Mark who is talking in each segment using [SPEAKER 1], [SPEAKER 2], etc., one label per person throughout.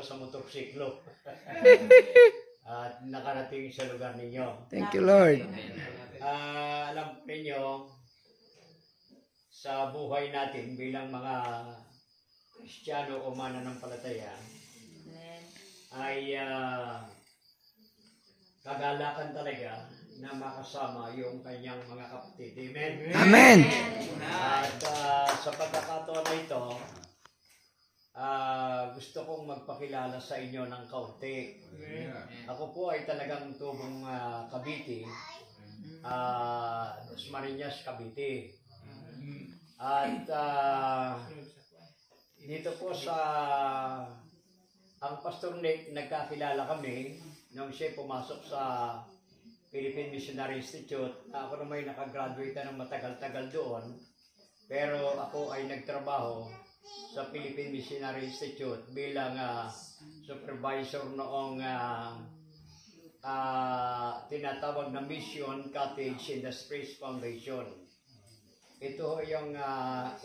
[SPEAKER 1] sa motorsiklo. At nakarating sa lugar ninyo.
[SPEAKER 2] Thank you, Lord.
[SPEAKER 1] Alam po ninyo, sa buhay natin bilang mga Kristiyano o mananampalataya, ay kagalakan talaga na makasama yung kanyang mga kapatid. Amen?
[SPEAKER 2] Amen.
[SPEAKER 1] At sa pagkakataon na ito, gusto kong magpakilala sa inyo ng kaunti. Ako po ay talagang tubong Cavite, Dasmariñas, Cavite. At dito po sa ang Pastor Nick, nagkakilala kami nung siya pumasok sa Philippine Missionary Institute. Ako naman ay nakagraduate na ng matagal-tagal doon. Pero ako ay nagtrabaho sa Philippine Missionary Institute bilang supervisor noong tinatawag na Mission Cottage Industries Foundation. Ito yung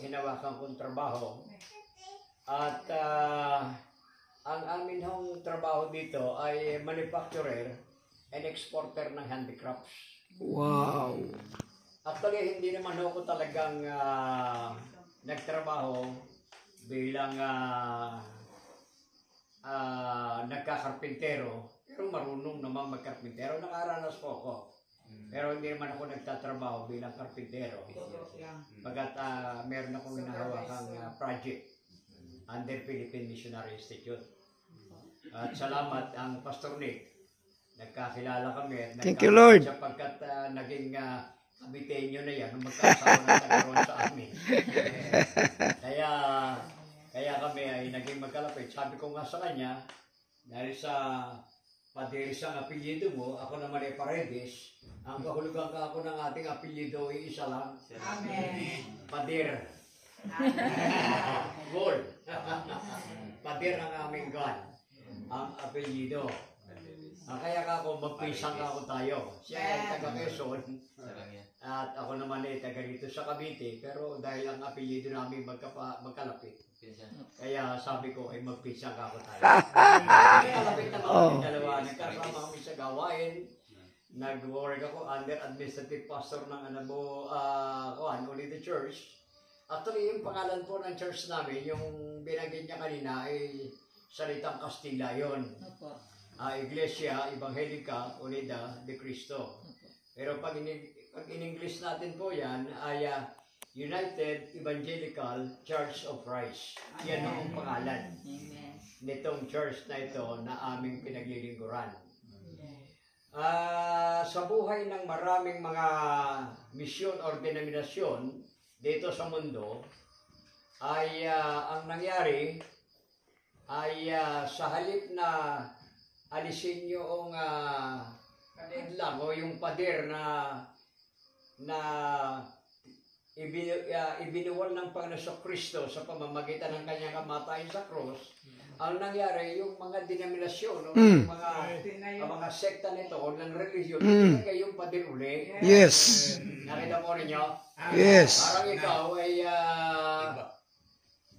[SPEAKER 1] hinawakan kong trabaho. At ang amin hong trabaho dito ay manufacturer and exporter ng handicrafts.
[SPEAKER 2] Wow.
[SPEAKER 1] Actually, hindi naman ako talagang nagtrabaho bilang nagkakarpintero. Pero marunong naman magkarpintero. Nakaranas po ako. Pero hindi naman ako nagtatrabaho bilang karpintero. Pagkat meron akong hinahawakang project under Philippine Missionary Institute. At salamat ang Pastor Nick. Nagkakilala kami at
[SPEAKER 2] Thank you, Lord.
[SPEAKER 1] Sapagkat naging kabitenyo na yan nung magkasama na nagkaroon sa amin. Kaya kami ay naging magkalapit. Sabi ko nga sa kanya, dahil sa Paderes ang apelyido mo, ako naman ay Paredes. Ang kahulugan ka ako ng ating apelyido ay isa lang.
[SPEAKER 3] Amen.
[SPEAKER 1] Pader. Gold. Pader ang aming God. Ang apelyido. Kaya ka ako, magpisang ka ako tayo. Siya ay taga Quezon. At ako naman ay taga rito sa Cavite. Pero dahil ang apelyido namin magkalapit. Kaya sabi ko ay magpisang ka ako tayo. Magkalapit na kami dalawa. Nagkasama kami sa gawain. Nag-work ako under administrative pastor ng Unity Church. Actually, yung pangalan po ng church namin, yung binanggit niya kanina ay Salitang Kastila yun. Iglesia Evangelica Unida de Cristo. Pero pag in-English natin po yan ay United Evangelical Church of Christ. Yan ang pangalan nitong church na ito na aming pinaglilingkuran. Sa buhay ng maraming mga misyon or denominasyon dito sa mundo ay ang nangyari ay sa halip na alisin yung lang o yung pader na ibinuwal ng Panginoon Kristo sa pamamagitan ng kanyang kamatayan sa cross. Ang nangyari, yung mga denominasyon o yung mga sekta nito o ng religion, hindi yung pader uli.
[SPEAKER 2] Yes.
[SPEAKER 1] Nakita mo rin nyo?
[SPEAKER 2] Yes.
[SPEAKER 1] Parang ikaw ay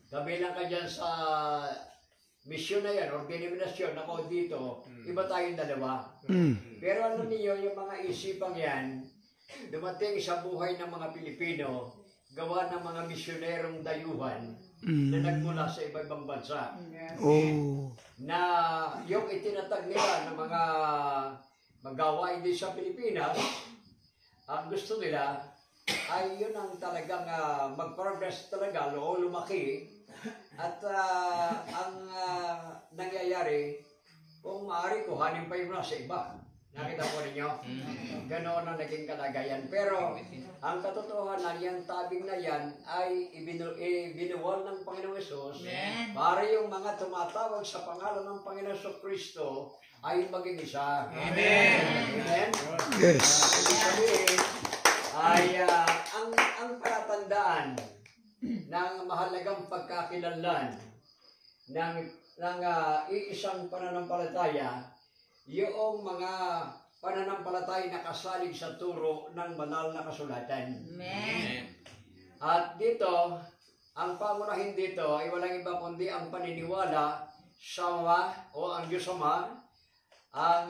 [SPEAKER 1] kabilang ka dyan sa misyon na yan, o denominasyon, ako dito, iba tayong dalawa. Pero ano niyo, yung mga isipang yan, dumating sa buhay ng mga Pilipino, gawa ng mga misyonerong dayuhan na nagmula sa iba-ibang bansa. Na yung itinatag nila ng mga magawain din sa Pilipinas, ang gusto nila ay yun ang talagang mag-progress talaga, o lumaki. At ang nangyayari, kung maaari kuhanin pa yung nasa iba. Nakita po ninyo? Ganoon ang naging kalagayan. Pero ang katotohanan, yung tabing na yan ay ibinuwal ng Panginoong Hesus para yung mga tumatawag sa pangalan ng Panginoong Kristo ay maging isa. Amen! Amen?
[SPEAKER 2] Yes.
[SPEAKER 1] Ibig sabihin ay ang palatandaan ng mahalagang pagkakilanlan ng iisang pananampalataya, yung mga pananampalataya na kasalig sa turo ng banal na kasulatan.
[SPEAKER 3] Amen.
[SPEAKER 1] At dito, ang pangunahin dito ay walang iba kundi ang paniniwala Sama o ang Diyos Ama, ang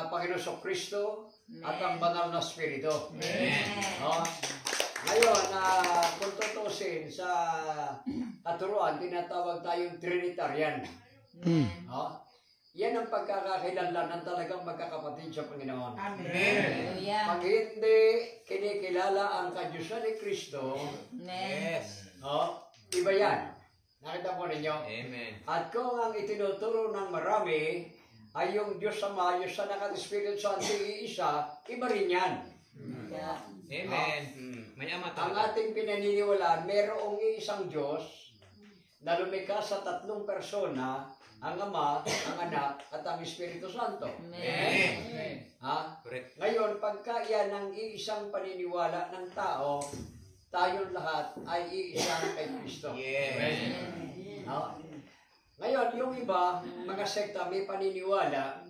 [SPEAKER 1] Panginoon Kristo at ang banal na Espiritu. No? Ngayon, kung tutusin sa katuruan, tinatawag tayong Trinitarian. No? Yan ang pagkakakilanlan ng talagang magkakapatid sa Panginoon.
[SPEAKER 3] Amen.
[SPEAKER 1] Pag hindi kinikilala ang kadyusan ni Kristo, no? Iba yan. Nakita po ninyo?
[SPEAKER 3] Amen.
[SPEAKER 1] At kung ang itinuturo ng marami ay yung Diyos Ama, yung Anak at Espiritu Santo iisa, iba rin yan.
[SPEAKER 3] Amen. May ama
[SPEAKER 1] Ang
[SPEAKER 3] talaga.
[SPEAKER 1] ating pinaniniwalaan, merong isang Diyos na lumikha sa 3 persona, ang Ama, ang Anak, at ang Espiritu Santo.
[SPEAKER 3] Amen.
[SPEAKER 1] Ha?
[SPEAKER 3] Correct.
[SPEAKER 1] Ngayon, pagka yan ang iisang paniniwala ng tao, tayong lahat ay iisa kay Kristo.
[SPEAKER 3] Yes.
[SPEAKER 1] No? Ngayon, yung iba, mga sekta may paniniwala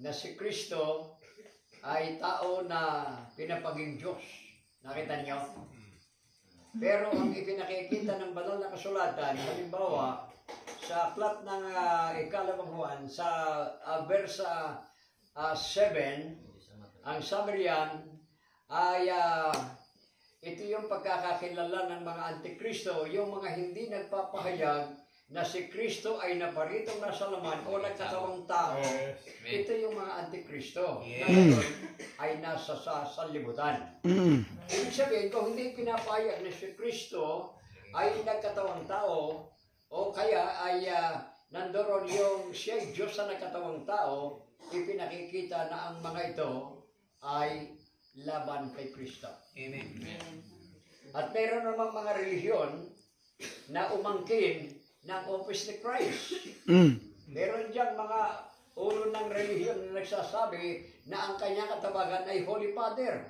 [SPEAKER 1] na si Kristo ay tao na pinapaging Diyos. Nakita niyo? Pero ang ipinakikita ng banal na kasulatan, halimbawa, sa aklat ng ikalawang Juan, sa versa 7, ang sabi riyan ay ito yung pagkakakilala ng mga antikristo, yung mga hindi nagpapahayag na si Kristo ay naparitong nasa laman o nagkatawang tao. Ito yung mga antikristo na ngayon ay nasa sanlibutan. Ibig sabihin, kung hindi pinapahayag na si Kristo ay nagkatawang tao, o kaya ay nandoon yung siya Diyos na nagkatawang tao, ipinakikita na ang mga ito ay laban kay Kristo.
[SPEAKER 3] Amen.
[SPEAKER 1] At meron namang mga relihiyon na umangkin ng office ni Christ. Meron diyang mga ulo ng relihiyon na nagsasabi na ang kanyang katawagan ay Holy Father.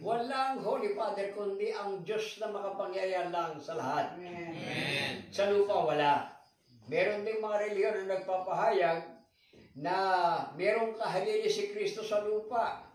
[SPEAKER 1] Walang Holy Father kundi ang Diyos na makapangyarihan lang sa lahat.
[SPEAKER 3] Amen.
[SPEAKER 1] Sa lupa wala. Meron din mga relihiyon na nagpapahayag na merong kahalili si Kristo sa lupa.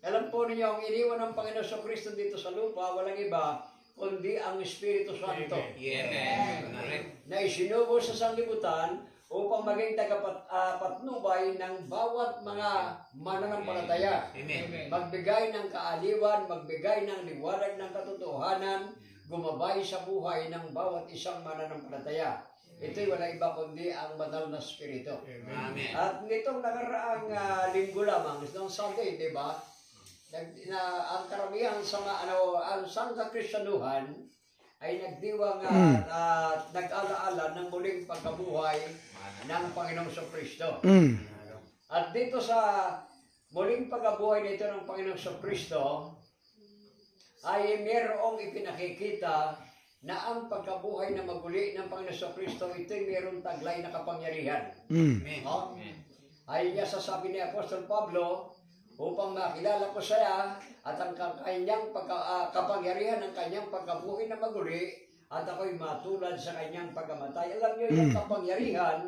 [SPEAKER 1] Alam po ninyo, ang iniwan ng Panginoon sa Kristo dito sa lupa, walang iba kundi ang Espiritu Santo.
[SPEAKER 3] Amen. Correct.
[SPEAKER 1] Na isinubo sa sanlibutan upang maging tagapatnubay ng bawat mga mananampalataya.
[SPEAKER 3] Amen.
[SPEAKER 1] Magbigay ng kaaliwan, magbigay ng liwanag ng katotohanan, gumabay sa buhay ng bawat isang mananampalataya. Ito'y wala iba kundi ang banal na Espiritu.
[SPEAKER 3] Amen.
[SPEAKER 1] At nitong nakaraang linggo lamang, noong Sunday, di ba? Ang karamihan sa ang Sangka Kristyanuhan ay nagdiwang nag-alaala ng muling pagkabuhay ng Panginoong Kristo. At dito sa muling pagkabuhay nito ng Panginoong Kristo ay mayroong ipinakikita na ang pagkabuhay na maguli ng Panginoong Kristo ito'y mayroong taglay na kapangyarihan.
[SPEAKER 3] Amen.
[SPEAKER 1] No? Ay niya sasabi ni Apostol Pablo, upang makilala ko siya at ang kanyang kapangyarihan ng kanyang pagkabuhay na maguli at ako'y matulad sa kanyang pagkamatay. Alam niyo yung kapangyarihan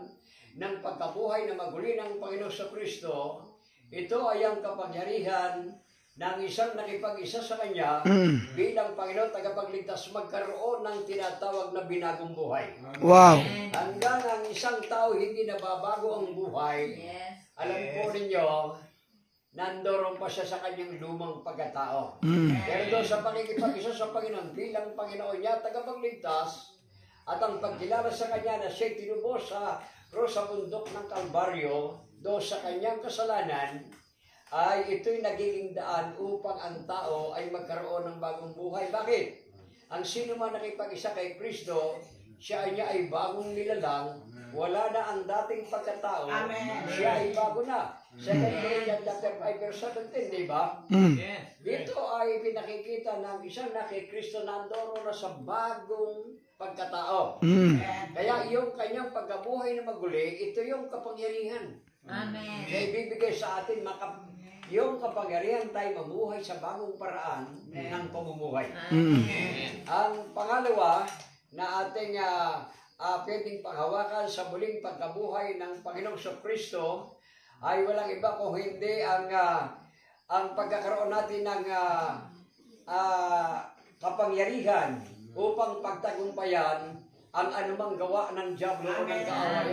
[SPEAKER 1] ng pagkabuhay na maguli ng Panginoon Kristo, ito ay ang kapangyarihan ng isang nakipag-isa sa Kanya bilang Panginoon tagapagligtas magkaroon ng tinatawag na binagong buhay.
[SPEAKER 2] Wow.
[SPEAKER 1] Hanggang ang isang tao hindi nababago ang buhay, alam po ninyo, nandoon pa siya sa kanyang lumang pagkatao. Pero doon sa pakikipag-isa sa Panginoon bilang Panginoon niya tagapagligtas at ang pagkilala sa Kanya na siya tinubos sa krus sa bundok ng Kalbaryo doon sa kanyang kasalanan, ay ito'y nagiging daan upang ang tao ay magkaroon ng bagong buhay. Bakit? Ang sino man nakipag-isa kay Kristo, siya niya ay bagong nilalang, wala na ang dating pagkatao, siya ay bago na. 2 Corinthians chapter 5 verse 17, di ba?
[SPEAKER 3] Yes.
[SPEAKER 1] Dito ay pinakikita ng isang na kay Kristo nandoon na sa bagong pagkatao. Kaya yung kanyang pagkabuhay na maguli, ito yung kapangyarihan.
[SPEAKER 4] Amen.
[SPEAKER 1] Na ibibigay sa atin yung kapangyarihan tayo mamuhay sa bagong paraan ng pamumuhay. Ang pangalawa na ating pwedeng panghawakan sa muling pagkabuhay ng Panginoong Kristo ay walang iba kung hindi ang pagkakaroon natin ng kapangyarihan upang pagtagumpayan ang anumang gawa ng diablo o ng kaaway